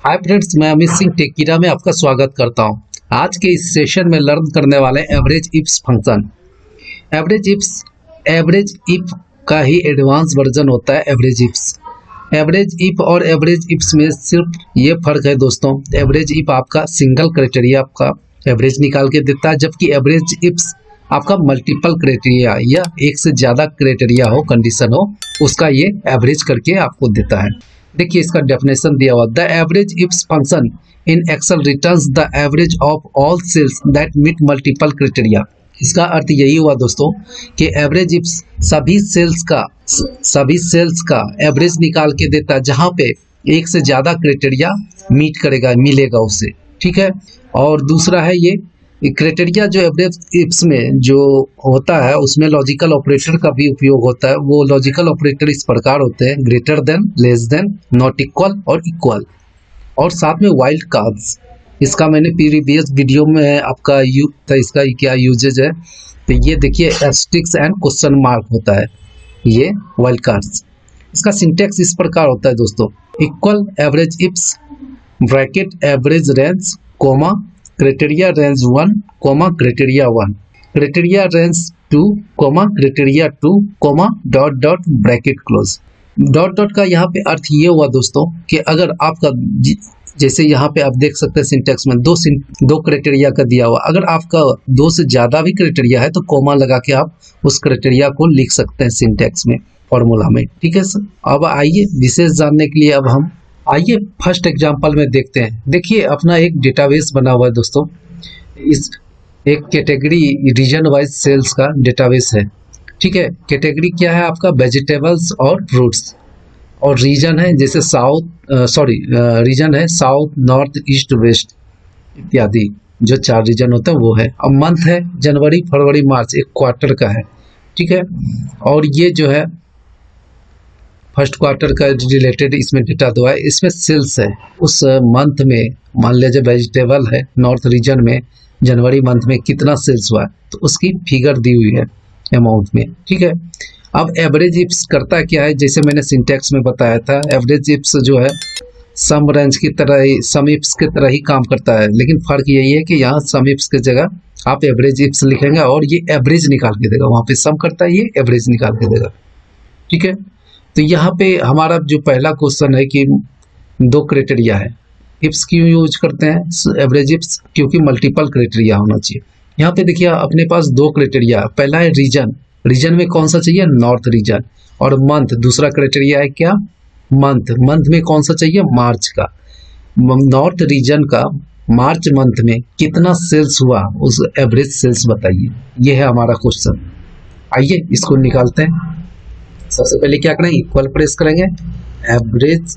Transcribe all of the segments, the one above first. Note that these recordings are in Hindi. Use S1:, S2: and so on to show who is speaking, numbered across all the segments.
S1: हाय फ्रेंड्स, मैं अमित सिंह टेकीरा में आपका स्वागत करता हूं। आज के इस सेशन में लर्न करने वाले average ifs function. Average if का ही एडवांस वर्जन होता है एवरेज इफ्स। एवरेज इफ और एवरेज इफ्स में सिर्फ ये फर्क है दोस्तों, एवरेज इफ आपका सिंगल क्राइटेरिया आपका एवरेज निकाल के देता है, जबकि एवरेज इफ्स आपका मल्टीपल क्राइटेरिया या एक से ज़्यादा क्राइटेरिया हो, कंडीशन हो, उसका ये एवरेज करके आपको देता है। देखिए इसका डेफिनेशन दिया हुआ, the average ifs function in Excel returns the average of all cells that meet multiple criteria. इसका अर्थ यही हुआ दोस्तों कि एवरेज इफ्स सभी सेल्स का एवरेज निकाल के देता है जहां पे एक से ज़्यादा क्राइटेरिया मीट करेगा, मिलेगा उसे, ठीक है। और दूसरा है ये क्राइटेरिया जो एवरेज इफ्स में जो होता है उसमें लॉजिकल ऑपरेटर का भी उपयोग होता है। वो लॉजिकल ऑपरेटर इस प्रकार होते हैं, greater than, less than, not equal और इक्वल, और साथ में वाइल्ड कार्ड्स। इसका मैंने प्रीवियस वीडियो में आपका इसका क्या यूजेज है, तो ये देखिए एस्टेरिस्क एंड क्वेश्चन मार्क होता है, ये वाइल्ड कार्ड्स। इसका सिंटेक्स इस प्रकार होता है दोस्तों, equal average ifs bracket average range comma criteria range 1 comma criteria 1, criteria range 2 comma criteria 2 comma dot dot bracket close. Dot dot का यहाँ पे अर्थ ये हुआ दोस्तों कि अगर आपका जैसे यहाँ पे आप देख सकते हैं सिंटेक्स में दो क्राइटेरिया का दिया हुआ, अगर आपका दो से ज़्यादा भी क्राइटेरिया है तो कोमा लगा के आप उस क्राइटेरिया को लिख सकते हैं सिंटेक्स में, फॉर्मूला में, ठीक है सर। अब आइए विशेष जानने के लिए अब हम आइए फर्स्ट एग्जांपल में देखते हैं। देखिए अपना एक डेटाबेस बना हुआ है दोस्तों, इस एक कैटेगरी रीजन वाइज सेल्स का डेटाबेस है, ठीक है। कैटेगरी क्या है आपका, वेजिटेबल्स और फ्रूट्स, और रीजन है जैसे रीजन है साउथ, नॉर्थ, ईस्ट, वेस्ट इत्यादि, जो 4 रीजन होते हैं वो है। अब मंथ है जनवरी, फरवरी, मार्च, एक क्वार्टर का है, ठीक है। और ये जो है फर्स्ट क्वार्टर का रिलेटेड इसमें डेटा दो है, इसमें सेल्स है उस मंथ में। मान लीजिए वेजिटेबल है नॉर्थ रीजन में, जनवरी मंथ में कितना सेल्स हुआ है तो उसकी फिगर दी हुई है अमाउंट में, ठीक है। अब एवरेज इफ्स करता क्या है, जैसे मैंने सिंटेक्स में बताया था, एवरेज इफ्स जो है सम रेंज की तरह ही, सम इफ्स की तरह ही काम करता है, लेकिन फ़र्क यही है कि यहाँ सम इफ्स की जगह आप एवरेज इफ्स लिखेंगे और ये एवरेज निकाल के देगा। वहाँ पे सम करता है, ये एवरेज निकाल के देगा, ठीक है। तो यहाँ पे हमारा जो पहला क्वेश्चन है कि 2 क्राइटेरिया है, इफ्स क्यों यूज करते हैं एवरेज इफ्स, क्योंकि मल्टीपल क्राइटेरिया होना चाहिए। यहाँ पे देखिए अपने पास 2 क्राइटेरिया, पहला है रीजन में कौन सा चाहिए, नॉर्थ रीजन, और मंथ दूसरा क्राइटेरिया है क्या, मंथ में कौन सा चाहिए, मार्च का। नॉर्थ रीजन का मार्च मंथ में कितना सेल्स हुआ उस एवरेज सेल्स बताइए, ये है हमारा क्वेश्चन। आइए इसको निकालते हैं। सबसे पहले क्या करेंगे, इक्वल प्रेस करेंगे, एवरेज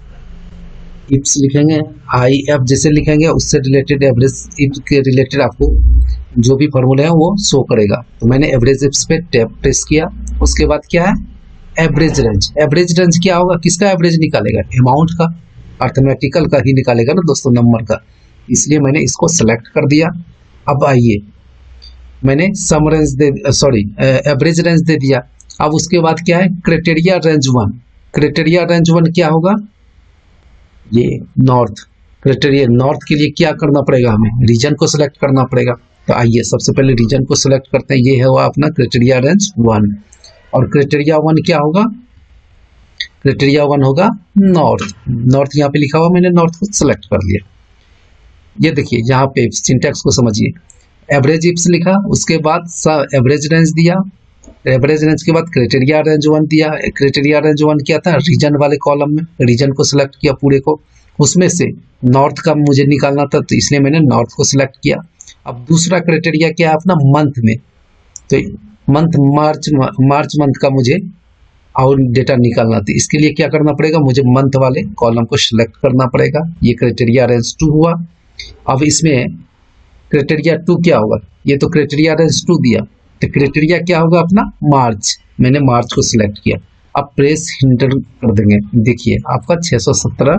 S1: इफ्स लिखेंगे, आई एफ जैसे लिखेंगे उससे रिलेटेड एवरेज इफ के रिलेटेड आपको जो भी फॉर्मूला है वो शो करेगा। तो मैंने एवरेज इफ्स पे टैब प्रेस किया। उसके बाद क्या है, एवरेज रेंज। एवरेज रेंज क्या होगा, किसका एवरेज निकालेगा, अमाउंट का, अर्थमेटिकल का ही निकालेगा ना दोस्तों, नंबर का, इसलिए मैंने इसको सेलेक्ट कर दिया। अब आइए मैंने सम रेंज एवरेज रेंज दे दिया। अब उसके बाद क्या है, क्राइटेरिया रेंज 1। क्राइटेरिया रेंज 1 क्या होगा, ये नॉर्थ। क्राइटेरिया नॉर्थ के लिए क्या करना पड़ेगा, हमें रीजन को सिलेक्ट करना पड़ेगा। तो आइए सबसे पहले रीजन को सिलेक्ट करते हैं, ये है वो अपना क्राइटेरिया रेंज 1। और क्राइटेरिया 1 क्या होगा, क्राइटेरिया 1 होगा नॉर्थ यहाँ पे लिखा हुआ, मैंने नॉर्थ को सिलेक्ट कर लिया। ये देखिए यहाँ पे सिंटेक्स को समझिए, एवरेज इफ्स लिखा, उसके बाद एवरेज रेंज दिया, एवरेज रेंज के बाद क्राइटेरिया रेंज 1 दिया। क्राइटेरिया रेंज 1 क्या था, रीजन वाले कॉलम में रीजन को सिलेक्ट किया पूरे को, उसमें से नॉर्थ का मुझे निकालना था तो इसलिए मैंने नॉर्थ को सिलेक्ट किया। अब दूसरा क्राइटेरिया क्या है अपना, मंथ में, तो मंथ मार्च मंथ का मुझे और डेटा निकालना था, इसके लिए क्या करना पड़ेगा, मुझे मंथ वाले कॉलम को सिलेक्ट करना पड़ेगा। ये क्राइटेरिया रेंज 2 हुआ। अब इसमें क्राइटेरिया 2 क्या होगा, ये तो क्राइटेरिया रेंज 2 दिया, तो क्राइटेरिया क्या होगा अपना मार्च, मैंने मार्च को सिलेक्ट किया। अब प्रेस इंटर कर देंगे, देखिए आपका 617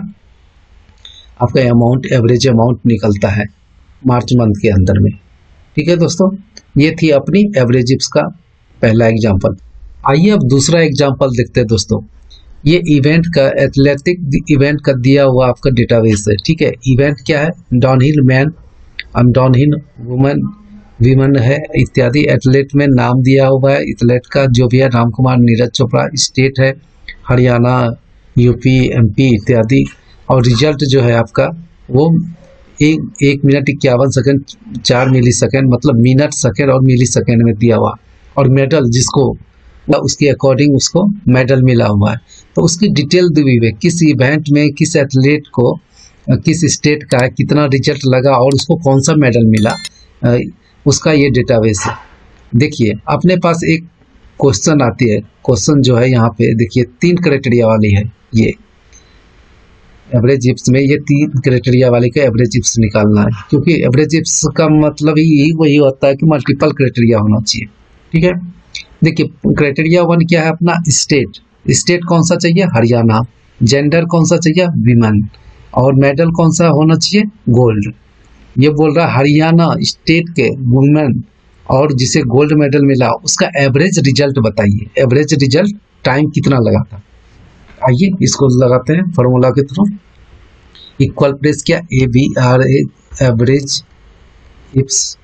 S1: आपका अमाउंट, एवरेज अमाउंट निकलता है मार्च मंथ के अंदर में, ठीक है दोस्तों। ये थी अपनी एवरेज इफ्स का पहला एग्जांपल। आइए अब दूसरा एग्जांपल देखते हैं दोस्तों। ये इवेंट का एथलेटिक इवेंट का दिया हुआ आपका डेटाबेस है। ठीक है, इवेंट क्या है, डाउनहिल मैन और डाउनहिल वुमन विमन है इत्यादि। एथलेट में नाम दिया हुआ है एथलेट का जो भी है, राम कुमार, नीरज चोपड़ा। स्टेट है हरियाणा, यूपी, एमपी इत्यादि। और रिजल्ट जो है आपका वो 1 मिनट 51 सेकंड 4 मिली सेकेंड, मतलब मिनट सेकेंड और मिली सेकेंड में दिया हुआ। और मेडल जिसको उसके अकॉर्डिंग उसको मेडल मिला हुआ है। तो उसकी डिटेल दी हुई है, किस इवेंट में किस एथलीट को किस स्टेट का कितना रिजल्ट लगा और उसको कौन सा मेडल मिला, उसका ये डेटाबेस है। देखिए अपने पास एक क्वेश्चन आती है, क्वेश्चन जो है यहाँ पे देखिए 3 क्राइटेरिया वाली है। ये एवरेज इप्स में ये 3 क्राइटेरिया वाले का एवरेज इप्स निकालना है, क्योंकि एवरेज इप्स का मतलब ही वही होता है कि मल्टीपल क्राइटेरिया होना चाहिए। ठीक है, देखिए क्राइटेरिया 1 क्या है अपना, स्टेट। स्टेट कौन सा चाहिए, हरियाणा। जेंडर कौन सा चाहिए, विमेन। और मेडल कौन सा होना चाहिए, गोल्ड। ये बोल रहा है हरियाणा स्टेट के वुमेन और जिसे गोल्ड मेडल मिला उसका एवरेज रिजल्ट बताइए। एवरेज रिजल्ट टाइम कितना लगा था। आइए इसको लगाते हैं फॉर्मूला के थ्रू। इक्वल प्रेस क्या, AVRA एवरेज इप्स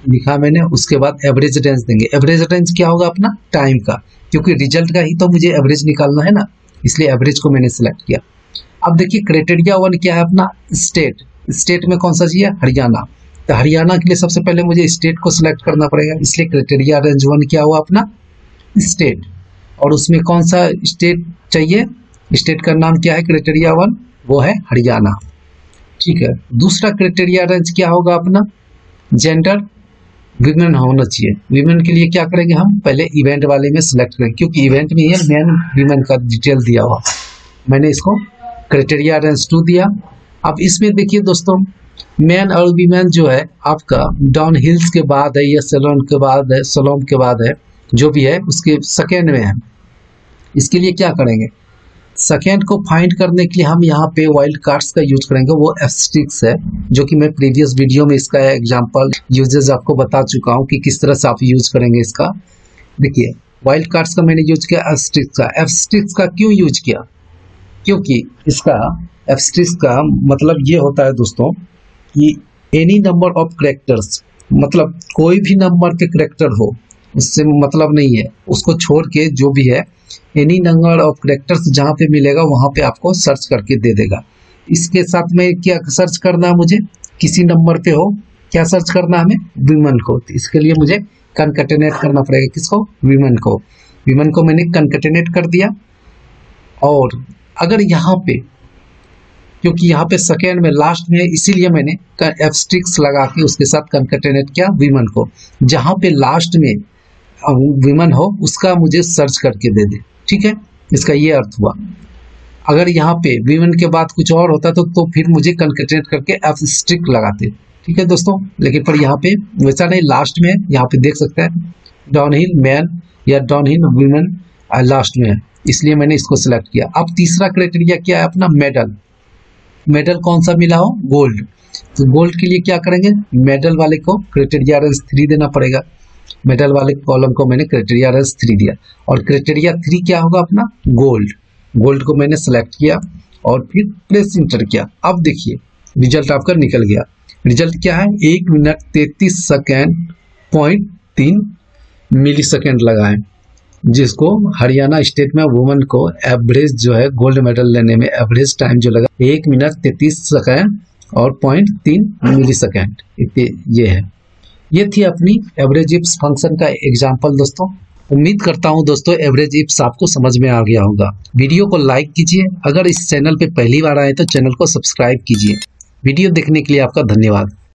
S1: लिखा मैंने, उसके बाद एवरेज रेंज देंगे। एवरेज रेंज क्या होगा अपना, टाइम का, क्योंकि रिजल्ट का ही तो मुझे एवरेज निकालना है ना, इसलिए एवरेज को मैंने सिलेक्ट किया। अब देखिए क्राइटेरिया 1 क्या है अपना, स्टेट। स्टेट में कौन सा चाहिए, हरियाणा। तो हरियाणा के लिए सबसे पहले मुझे स्टेट को सिलेक्ट करना पड़ेगा, इसलिए क्राइटेरिया रेंज 1 क्या हुआ अपना, स्टेट। और उसमें कौन सा स्टेट चाहिए, स्टेट का नाम क्या है क्राइटेरिया 1, वो है हरियाणा। ठीक है, दूसरा क्राइटेरिया रेंज क्या होगा अपना, जेंडर, विमेन होना चाहिए। विमेन के लिए क्या करेंगे हम, पहले इवेंट वाले में सिलेक्ट करेंगे, क्योंकि इवेंट में ये मैन विमेन का डिटेल दिया हुआ। मैंने इसको क्राइटेरिया रेंज 2 दिया। अब इसमें देखिए दोस्तों, मैन और वीमेन जो है आपका डाउन हिल्स के बाद है या सलोम के बाद है, सलोम के बाद है, जो भी है उसके सेकेंड में है। इसके लिए क्या करेंगे, सेकेंड को फाइंड करने के लिए हम यहाँ पे वाइल्ड कार्ड्स का यूज करेंगे, वो एस्ट्रिक्स है, जो कि मैं प्रीवियस वीडियो में इसका एग्जांपल यूजेस आपको बता चुका हूँ कि किस तरह से आप यूज करेंगे इसका। देखिए वाइल्ड कार्ड्स का मैंने यूज किया, एस्ट्रिक्स का। एस्ट्रिक्स का क्यों यूज किया, क्योंकि इसका एस्ट्रिक्स का मतलब ये होता है दोस्तों कि एनी नंबर ऑफ कैरेक्टर्स, मतलब कोई भी नंबर के कैरेक्टर हो उससे मतलब नहीं है, उसको छोड़ के जो भी है एनी नंबर ऑफ कैरेक्टर्स जहाँ पे मिलेगा वहाँ पे आपको सर्च करके दे देगा। इसके साथ में क्या सर्च करना है मुझे, किसी नंबर पे हो क्या सर्च करना है हमें, विमेन को। तो इसके लिए मुझे कनकैटिनेट करना पड़ेगा, किसको, विमेन को। विमेन को मैंने कनकैटिनेट कर दिया। और अगर यहाँ पे, क्योंकि यहाँ पे सेकेंड में लास्ट में है, इसीलिए मैंने एस्ट्रिक्स लगा के उसके साथ कनकैटिनेट किया विमेन को। जहाँ पे लास्ट में विमेन हो उसका मुझे सर्च करके दे दे। ठीक है, इसका ये अर्थ हुआ। अगर यहाँ पे विमेन के बाद कुछ और होता तो फिर मुझे कनकैटिनेट करके एस्ट्रिक्स लगाते। ठीक है दोस्तों, लेकिन पर यहाँ पे वैसा नहीं, लास्ट में यहाँ पे देख सकते हैं डाउनहिल मैन या डाउनहिल विमेन लास्ट में है, इसलिए मैंने इसको सिलेक्ट किया। अब तीसरा क्राइटेरिया क्या है अपना, मेडल। मेडल कौन सा मिला हो, गोल्ड। तो गोल्ड के लिए क्या करेंगे, मेडल वाले को क्राइटेरिया रेंज 3 देना पड़ेगा। मेडल वाले कॉलम को मैंने क्राइटेरिया रेंज 3 दिया। और क्राइटेरिया 3 क्या होगा अपना, गोल्ड। गोल्ड को मैंने सेलेक्ट किया और फिर प्रेस इंटर किया। अब देखिए रिजल्ट आपका निकल गया। रिजल्ट क्या है, 1 मिनट 33 सेकेंड .3 मिली सेकेंड लगाए, जिसको हरियाणा स्टेट में वुमेन को एवरेज जो है गोल्ड मेडल लेने में एवरेज टाइम जो लगा 1 मिनट 33 सेकेंड और 0.3 मिली सेकेंड। ये है, ये थी अपनी एवरेज इप्स फंक्शन का एग्जाम्पल दोस्तों। उम्मीद करता हूं दोस्तों एवरेज इप्स आपको समझ में आ गया होगा। वीडियो को लाइक कीजिए, अगर इस चैनल पे पहली बार आए तो चैनल को सब्सक्राइब कीजिए। वीडियो देखने के लिए आपका धन्यवाद।